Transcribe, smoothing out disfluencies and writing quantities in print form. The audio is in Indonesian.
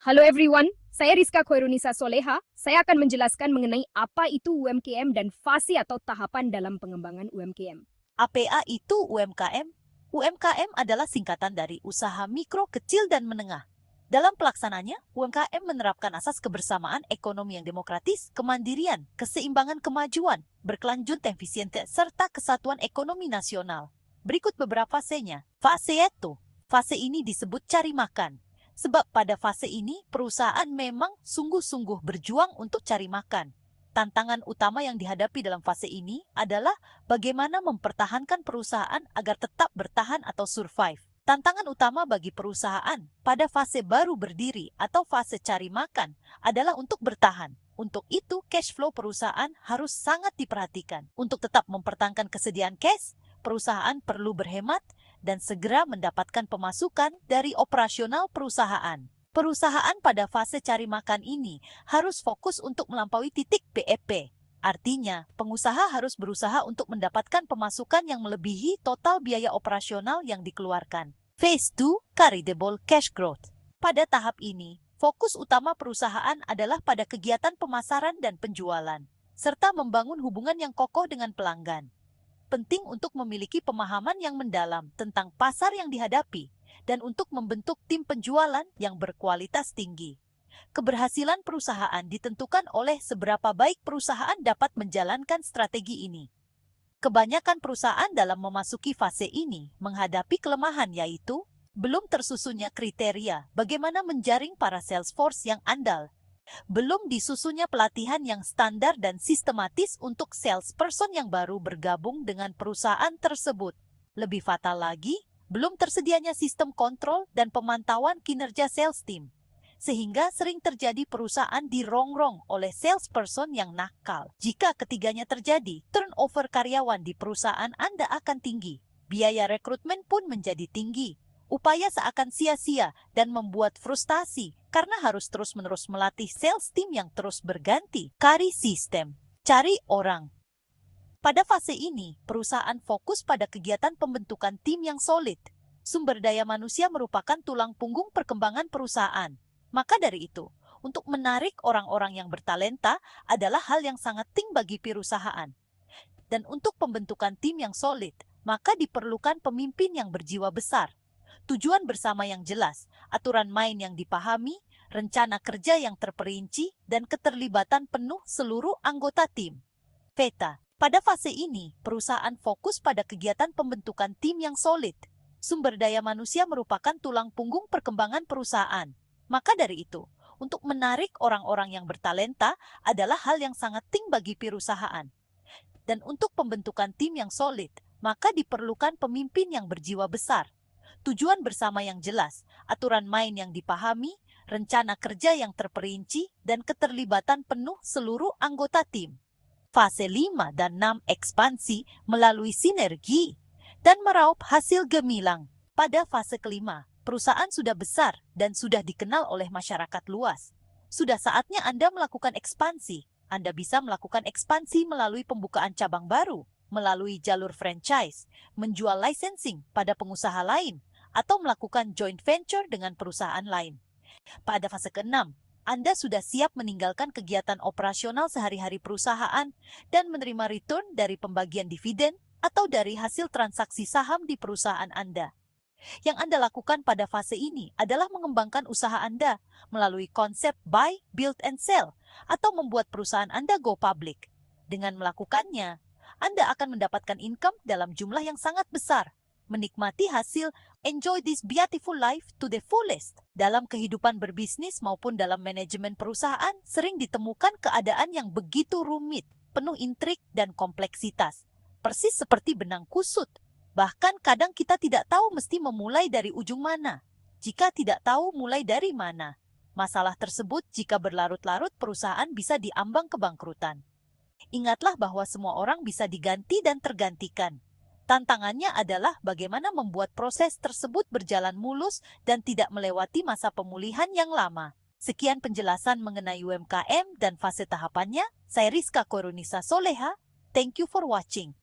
Halo everyone, saya Rizka Khairunisa Soleha. Saya akan menjelaskan mengenai apa itu UMKM dan fase atau tahapan dalam pengembangan UMKM. APA itu UMKM. UMKM adalah singkatan dari usaha mikro, kecil, dan menengah. Dalam pelaksananya, UMKM menerapkan asas kebersamaan ekonomi yang demokratis, kemandirian, keseimbangan kemajuan, berkelanjutan efisiensi, serta kesatuan ekonomi nasional. Berikut beberapa fasenya. Fase 1. Fase ini disebut cari makan. Sebab pada fase ini, perusahaan memang sungguh-sungguh berjuang untuk cari makan. Tantangan utama yang dihadapi dalam fase ini adalah bagaimana mempertahankan perusahaan agar tetap bertahan atau survive. Tantangan utama bagi perusahaan pada fase baru berdiri atau fase cari makan adalah untuk bertahan. Untuk itu, cash flow perusahaan harus sangat diperhatikan. Untuk tetap mempertahankan kesediaan cash, perusahaan perlu berhemat dan segera mendapatkan pemasukan dari operasional perusahaan. Perusahaan pada fase cari makan ini harus fokus untuk melampaui titik BEP. Artinya, pengusaha harus berusaha untuk mendapatkan pemasukan yang melebihi total biaya operasional yang dikeluarkan. Phase 2, Charitable Cash Growth. Pada tahap ini, fokus utama perusahaan adalah pada kegiatan pemasaran dan penjualan, serta membangun hubungan yang kokoh dengan pelanggan. Penting untuk memiliki pemahaman yang mendalam tentang pasar yang dihadapi dan untuk membentuk tim penjualan yang berkualitas tinggi. Keberhasilan perusahaan ditentukan oleh seberapa baik perusahaan dapat menjalankan strategi ini. Kebanyakan perusahaan dalam memasuki fase ini menghadapi kelemahan, yaitu belum tersusunnya kriteria bagaimana menjaring para sales force yang andal, belum disusunnya pelatihan yang standar dan sistematis untuk salesperson yang baru bergabung dengan perusahaan tersebut. Lebih fatal lagi, belum tersedianya sistem kontrol dan pemantauan kinerja sales team, sehingga sering terjadi perusahaan dirongrong oleh salesperson yang nakal. Jika ketiganya terjadi, turnover karyawan di perusahaan Anda akan tinggi. Biaya rekrutmen pun menjadi tinggi. Upaya seakan sia-sia dan membuat frustasi karena harus terus-menerus melatih sales team yang terus berganti. Cari sistem, cari orang. Pada fase ini, perusahaan fokus pada kegiatan pembentukan tim yang solid. Sumber daya manusia merupakan tulang punggung perkembangan perusahaan. Maka dari itu, untuk menarik orang-orang yang bertalenta adalah hal yang sangat penting bagi perusahaan. Dan untuk pembentukan tim yang solid, maka diperlukan pemimpin yang berjiwa besar. Tujuan bersama yang jelas, aturan main yang dipahami, rencana kerja yang terperinci, dan keterlibatan penuh seluruh anggota tim. Veta. Pada fase ini, perusahaan fokus pada kegiatan pembentukan tim yang solid. Sumber daya manusia merupakan tulang punggung perkembangan perusahaan. Maka dari itu, untuk menarik orang-orang yang bertalenta adalah hal yang sangat penting bagi perusahaan. Dan untuk pembentukan tim yang solid, maka diperlukan pemimpin yang berjiwa besar. Tujuan bersama yang jelas, aturan main yang dipahami, rencana kerja yang terperinci, dan keterlibatan penuh seluruh anggota tim. Fase 5 dan 6 ekspansi melalui sinergi dan meraup hasil gemilang. Pada fase kelima, perusahaan sudah besar dan sudah dikenal oleh masyarakat luas. Sudah saatnya Anda melakukan ekspansi. Anda bisa melakukan ekspansi melalui pembukaan cabang baru, melalui jalur franchise, menjual licensing pada pengusaha lain, atau melakukan joint venture dengan perusahaan lain. Pada fase ke-6, Anda sudah siap meninggalkan kegiatan operasional sehari-hari perusahaan dan menerima return dari pembagian dividen atau dari hasil transaksi saham di perusahaan Anda. Yang Anda lakukan pada fase ini adalah mengembangkan usaha Anda melalui konsep buy, build, and sell atau membuat perusahaan Anda go public. Dengan melakukannya, Anda akan mendapatkan income dalam jumlah yang sangat besar, menikmati hasil enjoy this beautiful life to the fullest. Dalam kehidupan berbisnis maupun dalam manajemen perusahaan, sering ditemukan keadaan yang begitu rumit, penuh intrik dan kompleksitas. Persis seperti benang kusut. Bahkan kadang kita tidak tahu mesti memulai dari ujung mana. Jika tidak tahu mulai dari mana, masalah tersebut jika berlarut-larut perusahaan bisa diambang kebangkrutan. Ingatlah bahwa semua orang bisa diganti dan tergantikan. Tantangannya adalah bagaimana membuat proses tersebut berjalan mulus dan tidak melewati masa pemulihan yang lama. Sekian penjelasan mengenai UMKM dan fase tahapannya. Saya Rizka Khairunisa Soleha. Thank you for watching.